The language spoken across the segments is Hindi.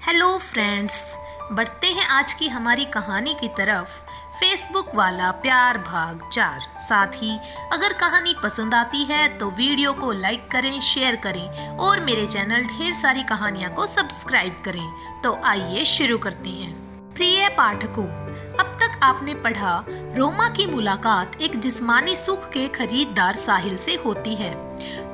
हेलो फ्रेंड्स, बढ़ते हैं आज की हमारी कहानी की तरफ। फेसबुक वाला प्यार भाग 4। साथ ही अगर कहानी पसंद आती है तो वीडियो को लाइक करें, शेयर करें और मेरे चैनल ढेर सारी कहानियां को सब्सक्राइब करें। तो आइए शुरू करते हैं। प्रिय पाठकों, अब तक आपने पढ़ा रोमा की मुलाकात एक जिस्मानी सुख के खरीदार साहिल से होती है।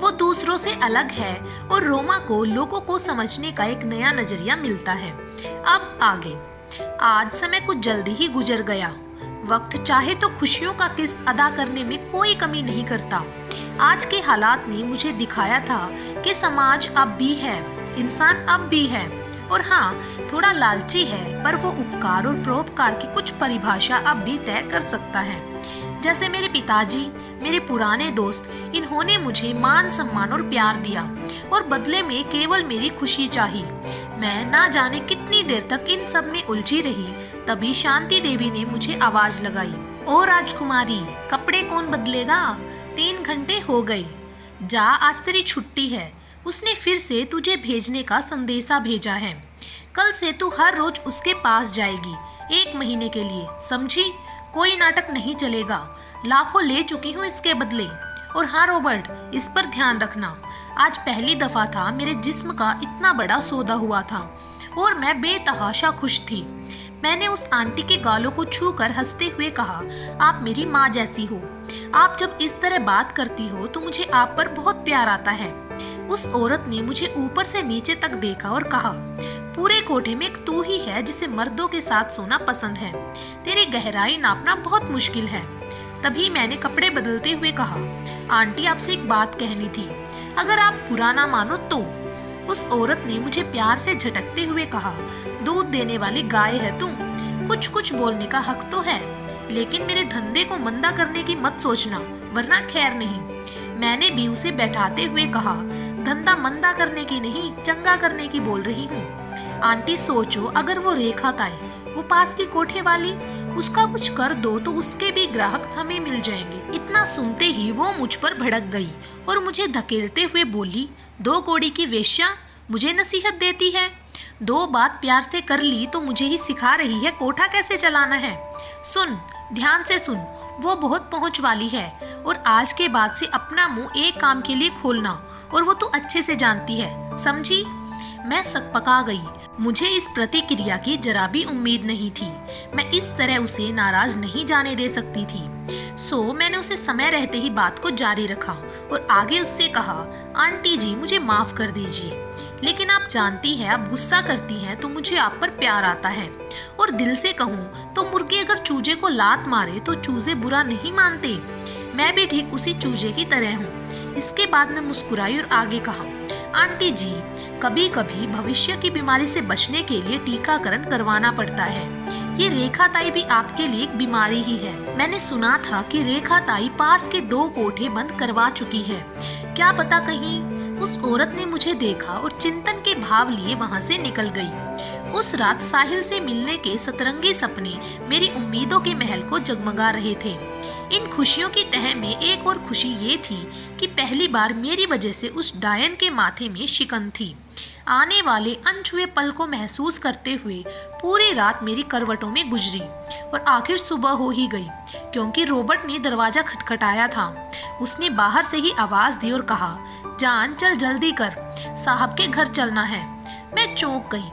वो दूसरों से अलग है और रोमा को लोगों को समझने का एक नया नजरिया मिलता है। अब आगे। आज समय कुछ जल्दी ही गुजर गया। वक्त चाहे तो खुशियों का किस्त अदा करने में कोई कमी नहीं करता। आज के हालात ने मुझे दिखाया था कि समाज अब भी है, इंसान अब भी है, और हाँ, थोड़ा लालची है, पर वो उपकार और परोपकार की कुछ परिभाषा अब भी तय कर सकता है। जैसे मेरे पिताजी, मेरे पुराने दोस्त, इन्होंने मुझे मान सम्मान और प्यार दिया और बदले में केवल मेरी खुशी चाही। मैं ना जाने कितनी देर तक इन सब में उलझी रही। तभी शांति देवी ने मुझे आवाज लगाई, ओ राजकुमारी, कपड़े कौन बदलेगा? 3 घंटे हो गए, जा, आज तेरी छुट्टी है। उसने फिर से तुझे भेजने का संदेशा भेजा है। कल से तू हर रोज उसके पास जाएगी, 1 महीने के लिए, समझी? कोई नाटक नहीं चलेगा। लाखों ले चुकी हूँ इसके बदले। और हाँ रॉबर्ट, इस पर ध्यान रखना, आज पहली दफा था मेरे जिस्म का इतना बड़ा सौदा हुआ था और मैं बेतहाशा खुश थी। मैंने उस आंटी के गालों को छूकर हंसते हुए कहा, आप मेरी माँ जैसी हो। आप जब इस तरह बात करती हो तो मुझे आप पर बहुत प्यार आता है। उस औरत ने मुझे ऊपर से नीचे तक देखा और कहा, पूरे कोठे में एक तू ही है जिसे मर्दों के साथ सोना पसंद है। तेरी गहराई नापना बहुत मुश्किल है। तभी मैंने कपड़े बदलते हुए कहा, आंटी, आपसे एक बात कहनी थी, अगर आप बुरा ना मानो तो। उस औरत ने मुझे प्यार से झटकते हुए कहा, दूध देने वाली गाय है तू, कुछ कुछ बोलने का हक तो है, लेकिन मेरे धंधे को मंदा करने की मत सोचना, वरना खैर नहीं। मैंने भी उसे बैठाते हुए कहा, धंधा मंदा करने की नहीं, चंगा करने की बोल रही हूँ। आंटी, सोचो, अगर वो रेखा ताई, वो पास की कोठे वाली, उसका कुछ कर दो तो उसके भी ग्राहक हमें मिल जाएंगे। इतना सुनते ही वो मुझ पर भड़क गई और मुझे धकेलते हुए बोली, 2 कौड़ी की वेश्या मुझे नसीहत देती है। 2 बात प्यार से कर ली तो मुझे ही सिखा रही है कोठा कैसे चलाना है। सुन, ध्यान से सुन, वो बहुत पहुंच वाली है और आज के बाद से अपना मुंह एक काम के लिए खोलना, और वो तू अच्छे से जानती है, समझी? मैं सकपका गई। मुझे इस प्रतिक्रिया की जरा भी उम्मीद नहीं थी। मैं इस तरह उसे नाराज नहीं जाने दे सकती थी। सो मैंने उसे समय रहते ही बात को जारी रखा और आगे उससे कहा, आंटी जी, मुझे माफ कर दीजिए, लेकिन आप जानती हैं, आप गुस्सा करती हैं तो मुझे आप पर प्यार आता है। और दिल से कहूँ तो मुर्गे अगर चूजे को लात मारे तो चूजे बुरा नहीं मानते। मैं भी ठीक उसी चूजे की तरह हूँ। इसके बाद मैं मुस्कुराई और आगे कहा, आंटी जी, कभी कभी भविष्य की बीमारी से बचने के लिए टीकाकरण करवाना पड़ता है। ये रेखा ताई भी आपके लिए एक बीमारी ही है। मैंने सुना था कि रेखा ताई पास के 2 कोठे बंद करवा चुकी है। क्या पता कहीं। उस औरत ने मुझे देखा और चिंतन के भाव लिए वहाँ से निकल गई। उस रात साहिल से मिलने के सतरंगी सपने मेरी उम्मीदों के महल को जगमगा रहे थे। इन खुशियों की तह में एक और खुशी ये थी कि पहली बार मेरी वजह से उस डायन के माथे में शिकन थी। आने वाले अनछुए पल को महसूस करते हुए पूरी रात मेरी करवटों में गुजरी और आखिर सुबह हो ही गई, क्योंकि रॉबर्ट ने दरवाजा खटखटाया था। उसने बाहर से ही आवाज दी और कहा, जान, चल जल्दी कर, साहब के घर चलना है। मैं चौंक गई।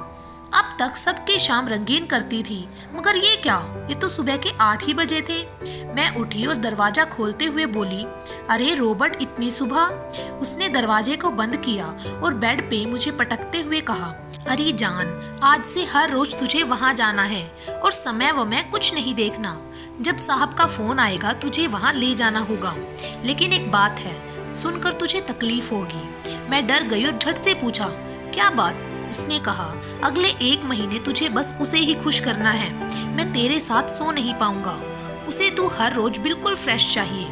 अब तक सबके शाम रंगीन करती थी, मगर ये क्या, ये तो सुबह के 8 ही बजे थे। मैं उठी और दरवाजा खोलते हुए बोली, अरे रॉबर्ट, इतनी सुबह? उसने दरवाजे को बंद किया और बेड पे मुझे पटकते हुए कहा, अरे जान, आज से हर रोज तुझे वहाँ जाना है और समय वमय कुछ नहीं देखना। जब साहब का फोन आएगा तुझे वहाँ ले जाना होगा। लेकिन एक बात है, सुनकर तुझे तकलीफ होगी। मैं डर गई और झट से पूछा, क्या बात? उसने कहा, अगले 1 महीने तुझे बस उसे ही खुश करना है। मैं तेरे साथ सो नहीं पाऊंगा। उसे तू हर रोज बिल्कुल फ्रेश चाहिए।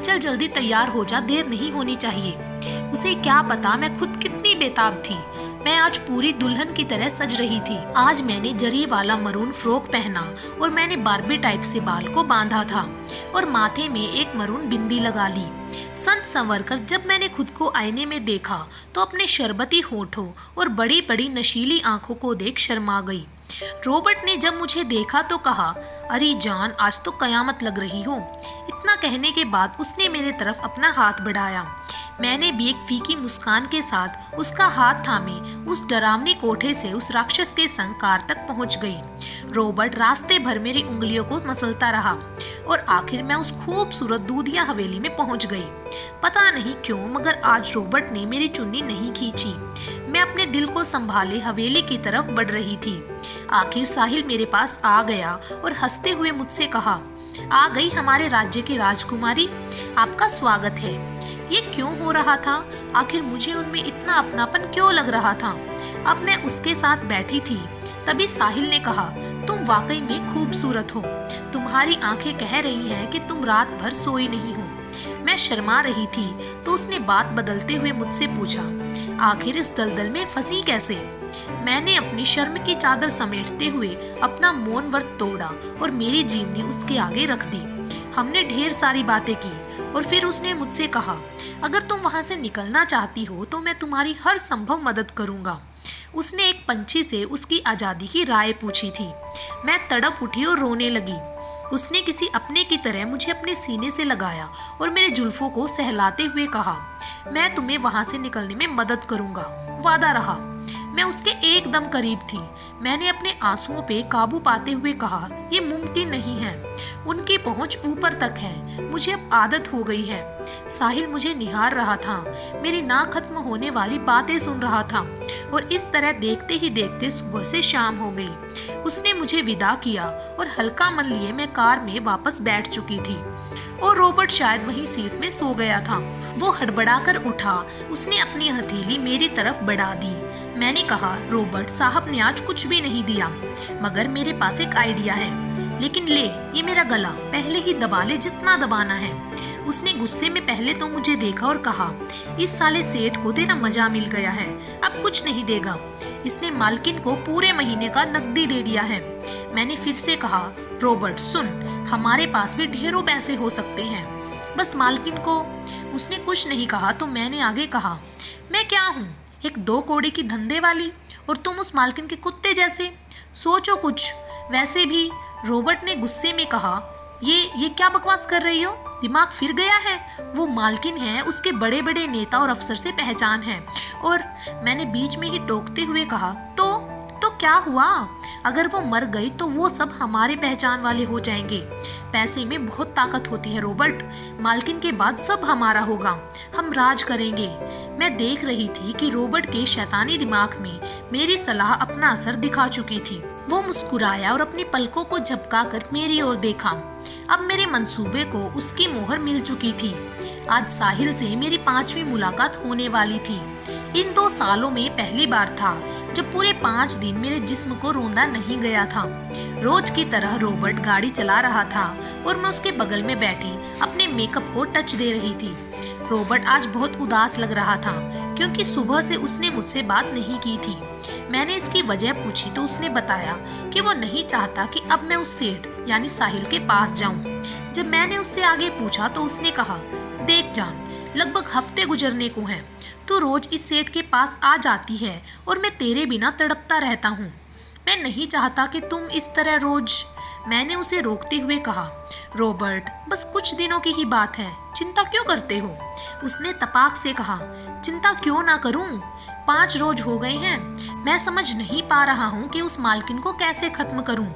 चल जल्दी तैयार हो जा, देर नहीं होनी चाहिए। उसे क्या पता मैं खुद कितनी बेताब थी। मैं आज पूरी दुल्हन की तरह सज रही थी। आज मैंने जरी वाला मरून फ्रॉक पहना और मैंने बार्बी टाइप से बाल को बांधा था और माथे में एक मरून बिंदी लगा ली। संत संवर कर जब मैंने खुद को आईने में देखा तो अपने शरबती होठों और बड़ी बड़ी नशीली आंखों को देख शर्मा गई। रॉबर्ट ने जब मुझे देखा तो कहा, अरे जान, आज तो कयामत लग रही हो। इतना कहने के बाद उसने मेरे तरफ अपना हाथ बढ़ाया। मैंने भी एक फीकी मुस्कान के साथ उसका हाथ थामे उस डरावनी कोठे से उस राक्षस के संग कार तक पहुंच गई। रॉबर्ट रास्ते भर मेरी उंगलियों को मसलता रहा और आखिर मैं उस खूबसूरत दूधिया हवेली में पहुंच गई। पता नहीं क्यों, मगर आज रॉबर्ट ने मेरी चुन्नी नहीं खींची। मैं अपने दिल को संभाले हवेली की तरफ बढ़ रही थी। आखिर साहिल मेरे पास आ गया और हंसते हुए मुझसे कहा, आ गई हमारे राज्य की राजकुमारी, आपका स्वागत है। ये क्यों हो रहा था? आखिर मुझे उनमें इतना अपनापन क्यों लग रहा था? अब मैं उसके साथ बैठी थी, तभी साहिल ने कहा, तुम वाकई में खूबसूरत हो। तुम्हारी आंखें कह रही हैं कि तुम रात भर सोई नहीं हो। मैं शर्मा रही थी तो उसने बात बदलते हुए मुझसे पूछा, आखिर इस दलदल में फंसी कैसे? मैंने अपनी शर्म की चादर समेटते हुए अपना मौन व्रत तोड़ा और मेरी जीवनी उसके आगे रख दी। हमने ढेर सारी बातें की और फिर उसने मुझसे कहा, अगर तुम वहां से निकलना चाहती हो तो मैं तुम्हारी हर संभव मदद करूंगा। उसने एक पंछी से उसकी आज़ादी की राय पूछी थी। मैं तड़प उठी और रोने लगी। उसने किसी अपने की तरह मुझे अपने सीने से लगाया और मेरे जुल्फों को सहलाते हुए कहा, मैं तुम्हें वहां से निकलने में मदद करूंगा, वादा रहा। मैं उसके एकदम करीब थी। मैंने अपने आंसुओं पे काबू पाते हुए कहा, ये मुमकिन नहीं है। उनकी पहुंच ऊपर तक है, मुझे अब आदत हो गई है। साहिल मुझे निहार रहा था, मेरी ना खत्म होने वाली बातें सुन रहा था और इस तरह देखते ही देखते सुबह से शाम हो गई। उसने मुझे विदा किया और हल्का मन लिए मैं कार में वापस बैठ चुकी थी और रॉबर्ट शायद वही सीट में सो गया था। वो हड़बड़ाकर उठा। उसने अपनी हथेली मेरी तरफ बढ़ा दी। मैंने कहा, रॉबर्ट साहब ने आज कुछ भी नहीं दिया, मगर मेरे पास एक आइडिया है। लेकिन ले, ये मेरा गला पहले ही दबा ले जितना दबाना है। उसने गुस्से में पहले तो मुझे देखा और कहा, इस साले सेठ को तेरा मजा मिल गया है, अब कुछ नहीं देगा। इसने मालकिन को पूरे महीने का नकदी दे दिया है। मैंने फिर से कहा, रॉबर्ट सुन, हमारे पास भी ढेरों पैसे हो सकते हैं, बस मालकिन को। उसने कुछ नहीं कहा तो मैंने आगे कहा, मैं क्या हूँ, एक 2 कौड़ी की धंधे वाली, और तुम उस मालकिन के कुत्ते जैसे। सोचो कुछ। वैसे भी, रॉबर्ट ने गुस्से में कहा, ये क्या बकवास कर रही हो? दिमाग फिर गया है? वो मालकिन है, उसके बड़े बड़े नेता और अफसर से पहचान है। और मैंने बीच में ही टोकते हुए कहा, तो क्या हुआ? अगर वो मर गई तो वो सब हमारे पहचान वाले हो जाएंगे। पैसे में बहुत ताकत होती है रॉबर्ट, मालकिन के बाद सब हमारा होगा, हम राज करेंगे। मैं देख रही थी कि रॉबर्ट के शैतानी दिमाग में मेरी सलाह अपना असर दिखा चुकी थी। वो मुस्कुराया और अपनी पलकों को झपकाकर मेरी ओर देखा। अब मेरे मंसूबे को उसकी मोहर मिल चुकी थी। आज साहिल से मेरी 5वीं मुलाकात होने वाली थी। इन 2 सालों में पहली बार था जब पूरे 5 दिन मेरे जिस्म को रोंदा नहीं गया था। रोज की तरह रॉबर्ट गाड़ी चला रहा था और मैं उसके बगल में बैठी अपने मेकअप को टच दे रही थी। रॉबर्ट आज बहुत उदास लग रहा था क्योंकि सुबह से उसने मुझसे बात नहीं की थी। मैंने इसकी वजह पूछी तो उसने बताया कि वो नहीं चाहता कि अब मैं उस सेठ यानी साहिल के पास जाऊं। जब मैंने उससे आगे पूछा तो उसने कहा, देख जान, लगभग हफ्ते गुजरने को हैं। तू रोज इस सेठ के पास आ जाती है और मैं तेरे बिना तड़पता रहता हूँ। मैं नहीं चाहता कि तुम इस तरह रोज। मैंने उसे रोकते हुए कहा, रॉबर्ट, बस कुछ दिनों की ही बात है, चिंता क्यों करते हो? उसने तपाक से कहा, चिंता क्यों ना करूं? 5 रोज हो गए हैं। मैं समझ नहीं पा रहा हूँ कि उस मालकिन को कैसे खत्म करूं।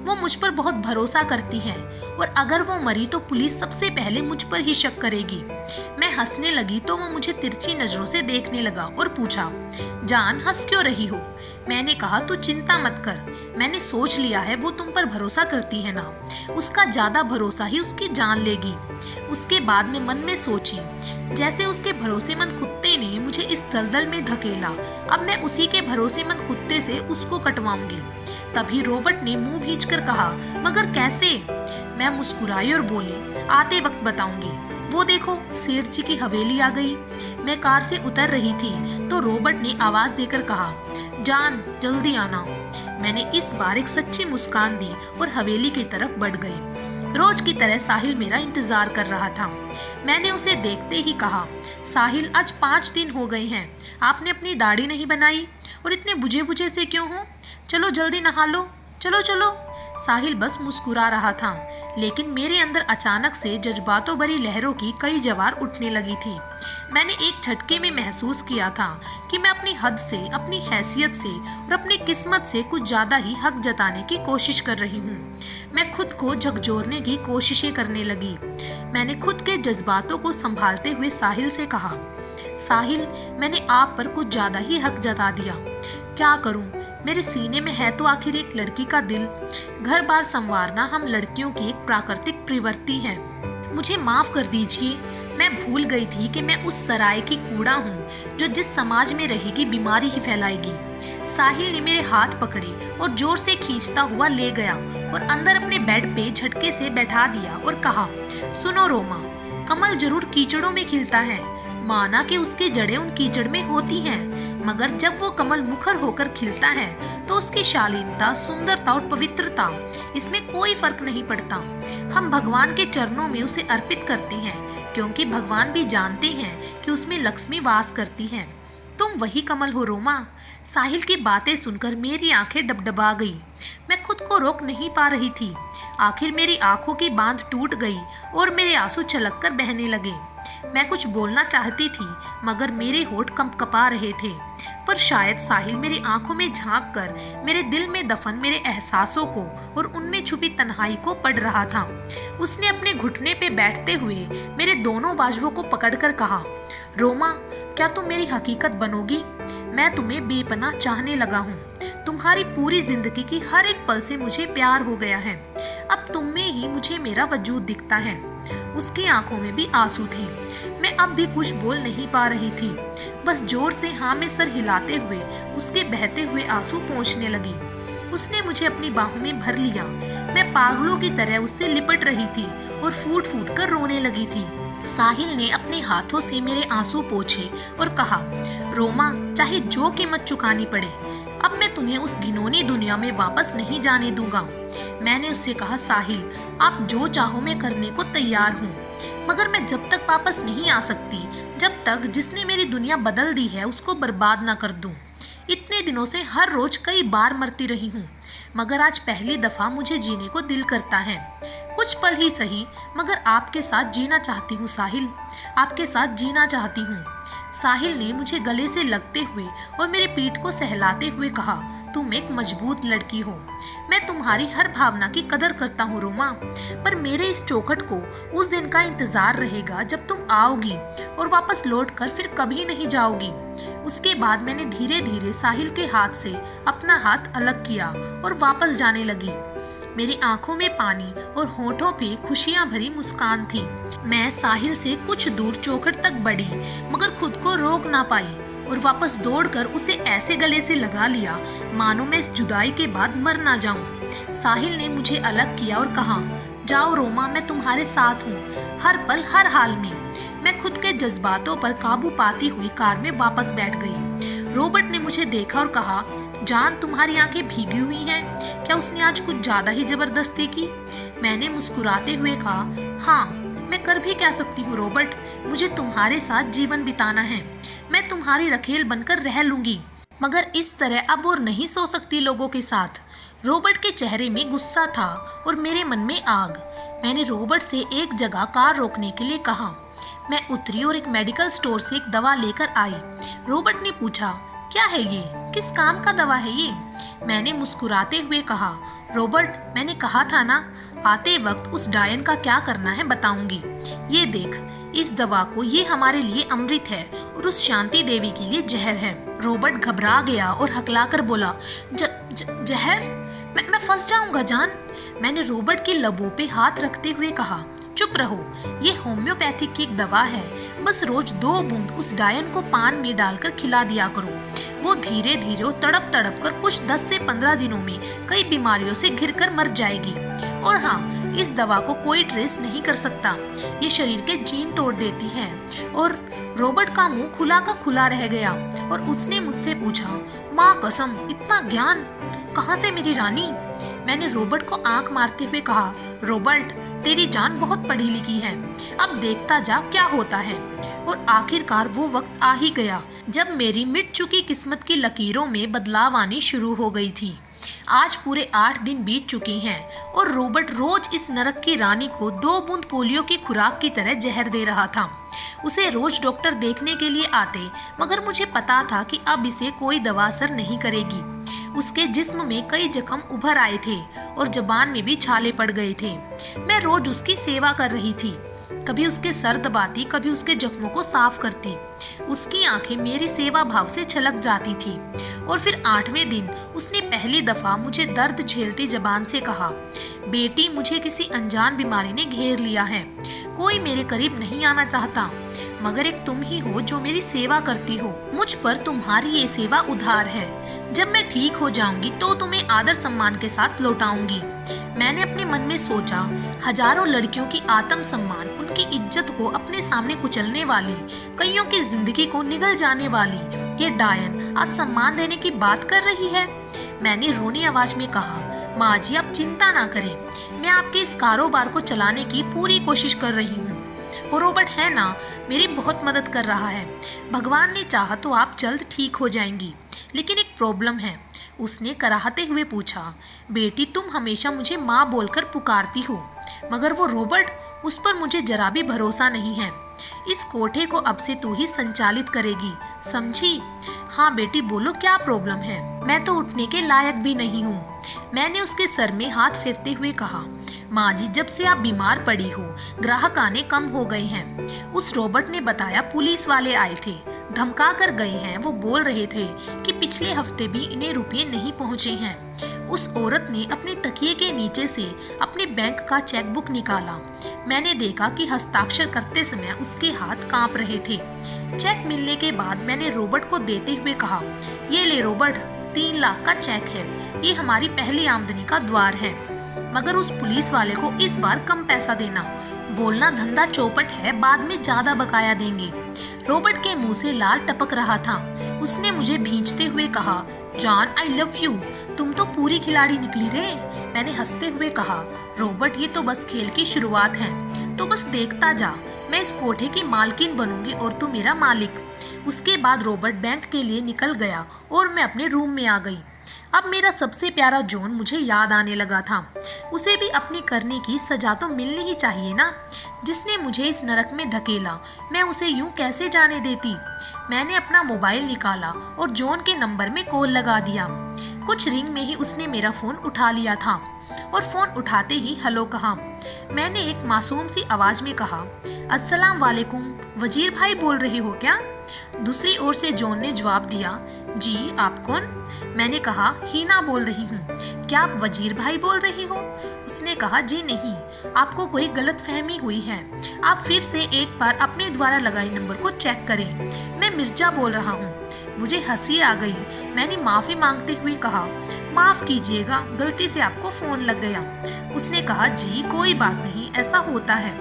वो मुझ पर बहुत भरोसा करती है और अगर वो मरी तो पुलिस सबसे पहले मुझ पर ही शक करेगी। मैं हंसने लगी तो वो मुझे तिरछी नजरों से देखने लगा और पूछा, जान, हंस क्यों रही हो? मैंने कहा, तू चिंता मत कर, मैंने सोच लिया है वो तुम पर भरोसा करती है ना, उसका ज्यादा भरोसा ही उसकी जान लेगी। उसके बाद में मन में सोची, जैसे उसके भरोसेमंद कुत्ते ने मुझे इस दलदल में धकेला, अब मैं उसी के भरोसेमंद कुत्ते से उसको कटवाऊंगी। तभी रॉबर्ट ने मुंह भींचकर कहा, मगर कैसे? मैं मुस्कुराई और बोली, आते वक्त बताऊंगी। वो देखो, सेठ जी की हवेली आ गई। मैं कार से उतर रही थी तो रॉबर्ट ने आवाज देकर कहा, जान जल्दी आना। मैंने इस बार एक सच्ची मुस्कान दी और हवेली की तरफ बढ़ गई। रोज की तरह साहिल मेरा इंतजार कर रहा था। मैंने उसे देखते ही कहा, साहिल आज 5 दिन हो गए हैं, आपने अपनी दाढ़ी नहीं बनाई और इतने बुझे बुझे से क्यों हो? चलो जल्दी नहा लो, चलो चलो। साहिल बस मुस्कुरा रहा था, लेकिन मेरे अंदर अचानक से जज्बातों भरी लहरों की कई ज्वार उठने लगी थी। मैंने एक झटके में महसूस किया था कि मैं अपनी हद से, अपनी हैसियत से और अपनी किस्मत से कुछ ज्यादा ही हक जताने की कोशिश कर रही हूँ। मैं खुद को झकझोरने की कोशिशें करने लगी। मैंने खुद के जज्बातों को संभालते हुए साहिल से कहा, साहिल मैंने आप पर कुछ ज्यादा ही हक जता दिया। क्या करूं, मेरे सीने में है तो आखिर एक लड़की का दिल। घर बार संवारना हम लड़कियों की एक प्राकृतिक प्रवृत्ति है। मुझे माफ कर दीजिए, मैं भूल गई थी कि मैं उस सराय की कूड़ा हूँ जो जिस समाज में रहेगी बीमारी ही फैलाएगी। साहिल ने मेरे हाथ पकड़े और जोर से खींचता हुआ ले गया और अंदर अपने बेड पे झटके से बैठा दिया और कहा, सुनो रोमा, कमल जरूर कीचड़ों में खिलता है, माना कि उसकी जड़ें उन कीचड़ में होती हैं, मगर जब वो कमल मुखर होकर खिलता है तो उसकी शालीनता, सुंदरता और पवित्रता, इसमें कोई फर्क नहीं पड़ता। हम भगवान के चरणों में उसे अर्पित करते हैं, क्योंकि भगवान भी जानते हैं कि उसमें लक्ष्मी वास करती है। तुम वही कमल हो रोमा। साहिल की बातें सुनकर मेरी आंखें डबडबा गई। मैं खुद को रोक नहीं पा रही थी। आखिर मेरी आंखों की बांध टूट गई और मेरे आंसू छलककर बहने लगे। मैं कुछ बोलना चाहती थी, मगर मेरे होंठ कंपकपा रहे थे। पर शायद साहिल मेरी आंखों में झांक कर मेरे दिल में दफन मेरे एहसासों को और उनमें छुपी तन्हाई को पढ़ रहा था। उसने अपने घुटने पे बैठते हुए मेरे दोनों बाजुओं को पकड़कर कहा, रोमा, क्या तुम मेरी हकीकत बनोगी? मैं तुम्हें बेपनाह चाहने लगा हूँ। तुम्हारी पूरी जिंदगी की हर एक पल से मुझे प्यार हो गया है। अब तुम में ही मुझे मेरा वजूद दिखता है। उसकी आंखों में भी आंसू थे। मैं अब भी कुछ बोल नहीं पा रही थी, बस जोर से हाँ में सर हिलाते हुए उसके बहते हुए आंसू पोंछने लगी। उसने मुझे अपनी बाहों में भर लिया। मैं पागलों की तरह उससे लिपट रही थी और फूट फूट कर रोने लगी थी। साहिल ने अपने हाथों से मेरे आंसू पोंछे और कहा, रोमा, चाहे जो कीमत चुकानी पड़े, अब मैं तुम्हें उस घिनौनी दुनिया में वापस नहीं जाने दूंगा। मैंने उससे कहा, साहिल, आप जो चाहो मैं करने को तैयार हूँ, मगर मैं जब तक वापस नहीं आ सकती, जब तक जिसने मेरी दुनिया बदल दी है उसको बर्बाद ना कर दूं। इतने दिनों से हर रोज कई बार मरती रही हूँ, मगर आज पहली दफा मुझे जीने को दिल करता है। कुछ पल ही सही, मगर आपके साथ जीना चाहती हूँ साहिल, आपके साथ जीना चाहती हूँ। साहिल ने मुझे गले से लगते हुए और मेरे पीठ को सहलाते हुए कहा, तुम एक मजबूत लड़की हो। मैं तुम्हारी हर भावना की कदर करता हूँ रोमा, पर मेरे इस चौखट को उस दिन का इंतजार रहेगा जब तुम आओगी और वापस लौटकर फिर कभी नहीं जाओगी। उसके बाद मैंने धीरे धीरे साहिल के हाथ से अपना हाथ अलग किया और वापस जाने लगी। मेरी आंखों में पानी और होठों पे खुशियां भरी मुस्कान थी। मैं साहिल से कुछ दूर चौखट तक बढ़ी, मगर खुद को रोक ना पाई और वापस दौड़कर उसे ऐसे गले से लगा लिया मानो मैं इस जुदाई के बाद मर ना जाऊं। साहिल ने मुझे अलग किया और कहा, जाओ रोमा, मैं तुम्हारे साथ हूँ, हर पल हर हाल में। मैं खुद के जज्बातों पर काबू पाती हुई कार में वापस बैठ गई। रॉबर्ट ने मुझे देखा और कहा, जान, तुम्हारी आंखें भीगी हुई हैं, क्या उसने आज कुछ ज्यादा ही जबरदस्ती की? मैंने मुस्कुराते हुए कहा, हाँ, मैं कर भी क्या सकती हूँ रॉबर्ट, मुझे तुम्हारे साथ जीवन बिताना है। मैं तुम्हारी रखेल बनकर रह लूंगी, मगर इस तरह अब और नहीं सो सकती लोगों के साथ। रॉबर्ट के चेहरे में गुस्सा था और मेरे मन में आग। मैंने रॉबर्ट से एक जगह कार रोकने के लिए कहा। मैं उतरी और एक मेडिकल स्टोर से एक दवा लेकर आई। रॉबर्ट ने पूछा, क्या है ये, किस काम का दवा है ये? मैंने मुस्कुराते हुए कहा, रॉबर्ट, मैंने कहा था ना, आते वक्त उस डायन का क्या करना है बताऊंगी। ये देख, इस दवा को, ये हमारे लिए अमृत है और उस शांति देवी के लिए जहर है। रॉबर्ट घबरा गया और हकलाकर बोला, जहर? मैं फंस जाऊंगा जान। मैंने रॉबर्ट के लबों पे हाथ रखते हुए कहा, चुप रहो, ये होम्योपैथिक की एक दवा है, बस रोज 2 बूंद उस डायन को पान में डालकर खिला दिया करो। वो धीरे धीरे और तड़प तड़प कर कुछ 10 से 15 दिनों में कई बीमारियों से घिरकर मर जाएगी। और हाँ, इस दवा को कोई ट्रेस नहीं कर सकता, ये शरीर के जीन तोड़ देती है। और रॉबर्ट का मुंह खुला का खुला रह गया और उसने मुझसे पूछा, माँ कसम, इतना ज्ञान कहाँ से मेरी रानी? मैंने रॉबर्ट को आंख मारते हुए कहा, रॉबर्ट, तेरी जान बहुत पढ़ी लिखी है, अब देखता जा क्या होता है। और आखिरकार वो वक्त आ ही गया जब मेरी मिट चुकी किस्मत की लकीरों में बदलाव आनी शुरू हो गई थी। आज पूरे 8 दिन बीत चुके हैं और रॉबर्ट रोज इस नरक की रानी को 2 बूंद पोलियो की खुराक की तरह जहर दे रहा था। उसे रोज डॉक्टर देखने के लिए आते, मगर मुझे पता था कि अब इसे कोई दवा असर नहीं करेगी। उसके जिस्म में कई जख्म उभर आए थे और जबान में भी छाले पड़ गए थे। मैं रोज उसकी सेवा कर रही थी, कभी उसके सर दबाती, कभी उसके जख्मों को साफ करती। उसकी आंखें मेरी सेवा भाव से छलक जाती थी। और फिर 8वें दिन उसने पहली दफा मुझे दर्द झेलती जबान से कहा, बेटी, मुझे किसी अनजान बीमारी ने घेर लिया है, कोई मेरे करीब नहीं आना चाहता, मगर एक तुम ही हो जो मेरी सेवा करती हो। मुझ पर तुम्हारी ये सेवा उधार है, जब मैं ठीक हो जाऊंगी तो तुम्हें आदर सम्मान के साथ लौटाऊंगी। मैंने अपने मन में सोचा, हजारों लड़कियों की आत्म सम्मान, उनकी इज्जत को अपने सामने कुचलने वाली, कईयों की जिंदगी को निगल जाने वाली ये डायन आज सम्मान देने की बात कर रही है। मैंने रोनी आवाज में कहा, माँ जी, आप चिंता ना करें, मैं आपके इस कारोबार को चलाने की पूरी कोशिश कर रही हूँ। वो रॉबर्ट है ना, मेरी बहुत मदद कर रहा है। भगवान ने चाहा तो आप जल्द ठीक हो जाएंगी, लेकिन एक प्रॉब्लम है। उसने कराहते हुए पूछा, बेटी, तुम हमेशा मुझे माँ बोलकर पुकारती हो, मगर वो रॉबर्ट, उस पर मुझे जरा भी भरोसा नहीं है। इस कोठे को अब से तू ही संचालित करेगी, समझी? हाँ बेटी, बोलो क्या प्रॉब्लम है? मैं तो उठने के लायक भी नहीं हूँ। मैंने उसके सर में हाथ फेरते हुए कहा, माँ जी, जब से आप बीमार पड़ी हो ग्राहक आने कम हो गए हैं। उस रॉबर्ट ने बताया पुलिस वाले आए थे, धमका कर गए हैं। वो बोल रहे थे कि पिछले हफ्ते भी इन्हें रुपये नहीं पहुँचे हैं। उस औरत ने अपने तकिए के नीचे से अपने बैंक का चेकबुक निकाला। मैंने देखा कि हस्ताक्षर करते समय उसके हाथ कांप रहे थे। चेक मिलने के बाद मैंने रॉबर्ट को देते हुए कहा, ये ले रॉबर्ट, 3 लाख का चेक है, ये हमारी पहली आमदनी का द्वार है, मगर उस पुलिस वाले को इस बार कम पैसा देना। बोलना धंधा चौपट है, बाद में ज्यादा बकाया देंगे। रॉबर्ट के मुंह से लार टपक रहा था। उसने मुझे भींचते हुए कहा, जॉन, आई लव यू, तुम तो पूरी खिलाड़ी निकली रे। मैंने हंसते हुए कहा, रॉबर्ट, ये तो बस खेल की शुरुआत है, तो बस देखता जा, मैं इस कोठे की मालकिन बनूंगी और तू मेरा मालिक। उसके बाद रॉबर्ट बैंक के लिए निकल गया और मैं अपने रूम में आ गई। अब मेरा सबसे प्यारा जॉन मुझे याद आने लगा था। उसे भी अपनी करने की सजा तो मिलनी ही चाहिए ना। जिसने मुझे इस नरक में धकेला, मैं उसे यूं कैसे जाने देती। मैंने अपना मोबाइल निकाला और जॉन के नंबर में कॉल लगा दिया। कुछ रिंग में ही उसने मेरा फोन उठा लिया था और फोन उठाते ही हेलो कहा। मैंने एक मासूम सी आवाज में कहा, अस्सलाम वालेकुम, वजीर भाई बोल रहे हो क्या? दूसरी ओर से जॉन ने जवाब दिया, जी, आप कौन? मैंने कहा, हीना बोल रही हूँ। क्या आप वजीर भाई बोल रही हो? उसने कहा, जी नहीं, आपको कोई गलतफहमी हुई है। आप फिर से एक बार अपने द्वारा लगाए नंबर को चेक करें। मैं मिर्जा बोल रहा हूँ। मुझे हंसी आ गई। मैंने माफी मांगते हुए कहा, माफ कीजिएगा, गलती से आपको फोन लग गया। उसने कहा, जी कोई बात नहीं, ऐसा होता है।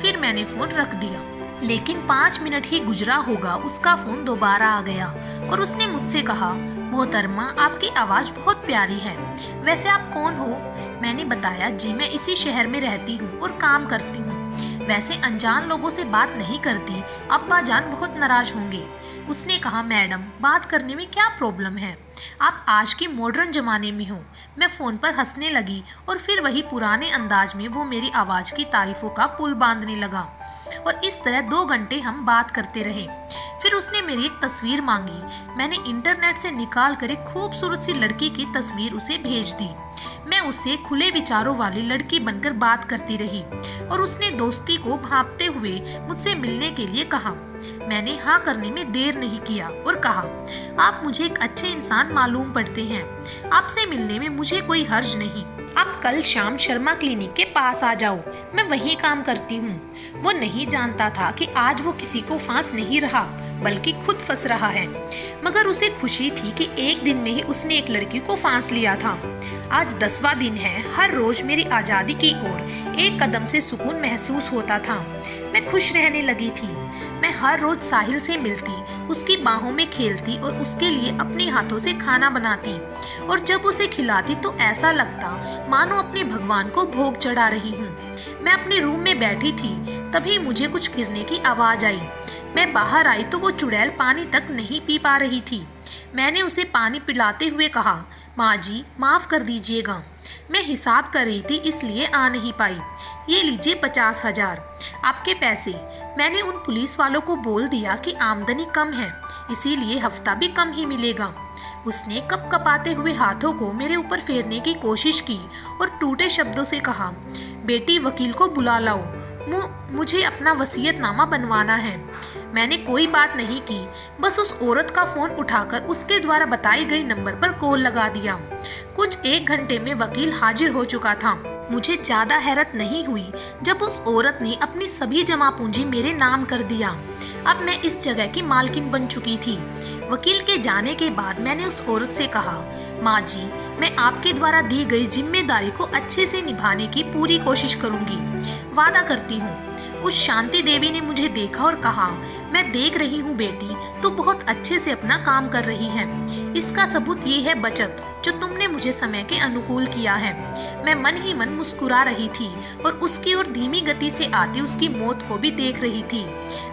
फिर मैंने फोन रख दिया। लेकिन 5 मिनट ही गुजरा होगा, उसका फोन दोबारा आ गया और उसने मुझसे कहा, मोहतरमा, आपकी आवाज बहुत प्यारी है, वैसे आप कौन हो? मैंने बताया, जी मैं इसी शहर में रहती हूँ और काम करती हूँ। वैसे अनजान लोगों से बात नहीं करती, अब्बा जान बहुत नाराज होंगे। उसने कहा, मैडम, बात करने में क्या प्रॉब्लम है, आप आज के मॉडर्न जमाने में हो। मैं फ़ोन पर हंसने लगी और फिर वही पुराने अंदाज में वो मेरी आवाज़ की तारीफों का पुल बांधने लगा और इस तरह 2 घंटे हम बात करते रहे। फिर उसने मेरी एक तस्वीर मांगी। मैंने इंटरनेट से निकाल कर एक खूबसूरत सी लड़की की तस्वीर उसे भेज दी। मैं उससे खुले विचारों वाली लड़की बनकर बात करती रही और उसने दोस्ती को भांपते हुए मुझसे मिलने के लिए कहा। मैंने हाँ करने में देर नहीं किया और कहा, आप मुझे एक अच्छे इंसान मालूम पड़ते हैं, आपसे मिलने में मुझे कोई हर्ज नहीं। आप कल शाम शर्मा क्लिनिक के पास आ जाओ, मैं वहीं काम करती हूँ। वो नहीं जानता था कि आज वो किसी को फांस नहीं रहा, बल्कि खुद फंस रहा है। मगर उसे खुशी थी कि एक दिन में ही उसने एक लड़की को फांस लिया था। आज 10वां दिन है। हर रोज मेरी आज़ादी की ओर एक कदम से सुकून महसूस होता था। मैं खुश रहने लगी थी। मैं हर रोज साहिल से मिलती, उसकी बाहों में खेलती और उसके लिए अपने हाथों से खाना बनाती। और जब उसे खिलाती तो ऐसा लगता मानो अपने भगवान को भोग चढ़ा रही हूँ। मैं अपने रूम में बैठी थी, तभी मुझे कुछ गिरने की आवाज आई। मैं बाहर आई तो वो चुड़ैल पानी तक नहीं पी पा रही थी। मैंने उसे पानी पिलाते हुए कहा, माँ जी माफ़ कर दीजिएगा, मैं हिसाब कर रही थी इसलिए आ नहीं पाई। ये लीजिए 50,000 आपके पैसे। मैंने उन पुलिस वालों को बोल दिया कि आमदनी कम है, इसीलिए हफ्ता भी कम ही मिलेगा। उसने कपकपाते हुए हाथों को मेरे ऊपर फेरने की कोशिश की और टूटे शब्दों से कहा, बेटी वकील को बुला लाओ, मुझे अपना वसीयतनामा बनवाना है। मैंने कोई बात नहीं की, बस उस औरत का फोन उठाकर उसके द्वारा बताई गई नंबर पर कॉल लगा दिया। कुछ 1 घंटे में वकील हाजिर हो चुका था। मुझे ज्यादा हैरत नहीं हुई जब उस औरत ने अपनी सभी जमा पूंजी मेरे नाम कर दिया। अब मैं इस जगह की मालकिन बन चुकी थी। वकील के जाने के बाद मैंने उस औरत से कहा, माँ जी मैं आपके द्वारा दी गई जिम्मेदारी को अच्छे से निभाने की पूरी कोशिश करूंगी, वादा करती हूँ। उस शांति देवी ने मुझे देखा और कहा, मैं देख रही हूँ बेटी, तो बहुत अच्छे से अपना काम कर रही है। इसका सबूत ये है बचत जो तुमने मुझे समय के अनुकूल किया है। मैं मन ही मन मुस्कुरा रही थी और उसकी ओर धीमी गति से आती उसकी मौत को भी देख रही थी।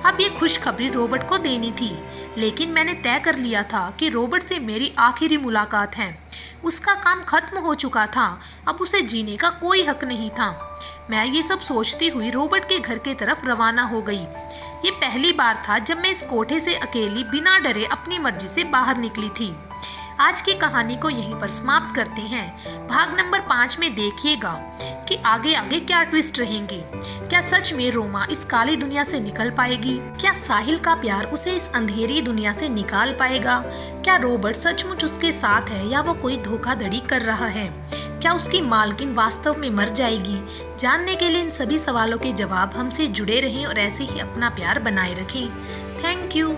अब ये खुशखबरी रॉबर्ट को देनी थी, लेकिन मैंने तय कर लिया था कि रॉबर्ट से मेरी आखिरी मुलाकात है। उसका काम खत्म हो चुका था, अब उसे जीने का कोई हक नहीं था। मैं ये सब सोचती हुई रॉबर्ट के घर के तरफ रवाना हो गई। ये पहली बार था जब मैं इस कोठे से अकेली बिना डरे अपनी मर्जी से बाहर निकली थी। आज की कहानी को यहीं पर समाप्त करते हैं। भाग नंबर 5 में देखिएगा कि आगे आगे क्या ट्विस्ट रहेंगे। क्या सच में रोमा इस काली दुनिया से निकल पाएगी? क्या साहिल का प्यार उसे इस अंधेरी दुनिया से निकाल पाएगा? क्या रॉबर्ट सचमुच उसके साथ है या वो कोई धोखाधड़ी कर रहा है? क्या उसकी मालकिन वास्तव में मर जाएगी? जानने के लिए इन सभी सवालों के जवाब हमसे जुड़े रहें और ऐसे ही अपना प्यार बनाए रखें। Thank you.